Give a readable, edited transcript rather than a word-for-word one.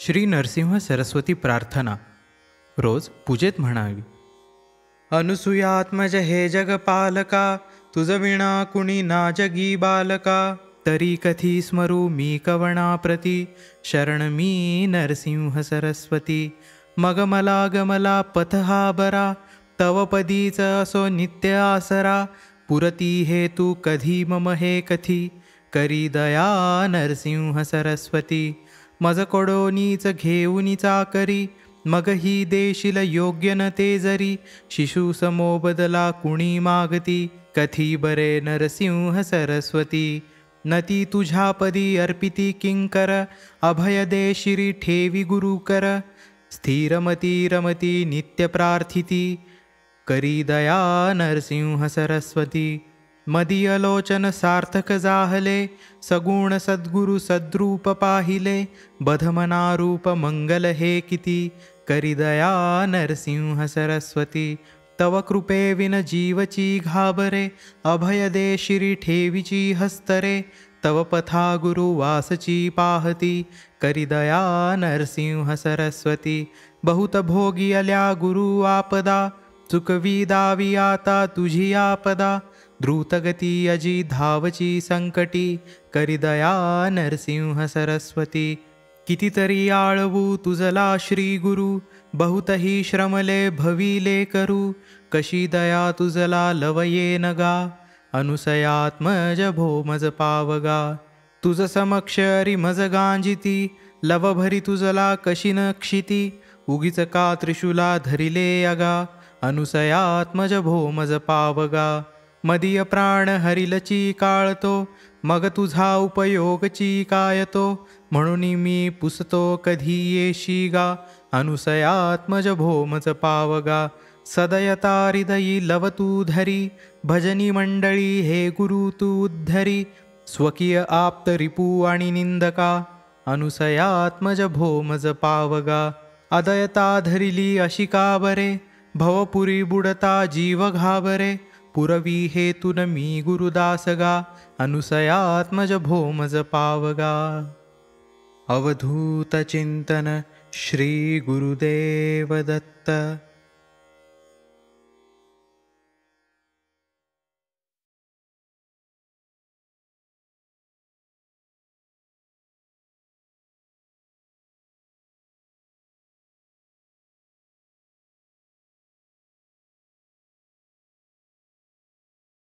श्री नरसिंह सरस्वती प्रार्थना रोज पूजेत म्हणावी. अनुसूयात्मज हे जगपालका, तुझ विणा कुणी ना जगी बालका. तरी कथी स्मरू मी कवणा प्रती, शरण मी नरसिंह सरस्वती. मग मला गमला पथ हा बरा, तव पदीच असो नित्य आसरा. पुरती हे तू कधी मम हे कथी, करी दया नरसिंह सरस्वती. मज कोडोनीच घेऊनी चाकरी, मग ही देशील योग्य न ते जरी. शिशु समो बदला कुणी मागती, कथी बरे नरसिंह सरस्वती. नती तुझ्या पदी अर्पिती किंकर, अभय दे शिरी ठेवी गुरु कर. स्थिरमती रमती नित्य प्रार्थिती, करी दया नरसिंह सरस्वती. मदीयलोचन सार्थक जाहले, सगुण सद्गुरु सद्रूप पाहिले. बधमनारूप मंगल हे किती, करी दया नरसिंह सरस्वती. तव कृपे विन जीवची घाबरे, अभय दे शिरी ठेवीची हस्तरे. तव पथा गुरु वासची पाहती, करी दया नरसिंह सरस्वती. बहुत भोगी आल्या गुरु आपदा, चुकवी दावी आता तुझी आपदा. द्रुतगती अजी धावची संकटी, करी दया नरसिंह सरस्वती. कितीतरी आळवू तुझला श्री गुरु, बहुतही श्रमले भविले करू. कशी दया तुझला लवये नगा, अनुसयात्मज भो मज पावगा. तुझ समक्षरी मज गांजिती, लव भरी तुझला कशी न क्षिती. उगीच का त्रिशूला धरिले अगा, अनुसयात्मज भो मज पावगा. मदीय प्राण हरिलची काळतो, मग तुझा उपयोगची कायतो. म्हणून मी पुसतो कधी येशी गा, अनुसयात्मज भो मज पावगा. सदयता हृदयी लव तू धरी, भजनी मंडळी हे गुरु तू उद्धरी. स्वकीय आप्त रिपू आणि निंदका, अनुसयात्मज भो मज पावगा. अदयता धरिली अशी का बरे, भवपुरी बुडता जीव घाबरे. पुरवी हेतून मी गुरुदासगा, अनुसयात्मज भो मज पावगा. अवधूत चिंतन श्री गुरुदेव दत्त.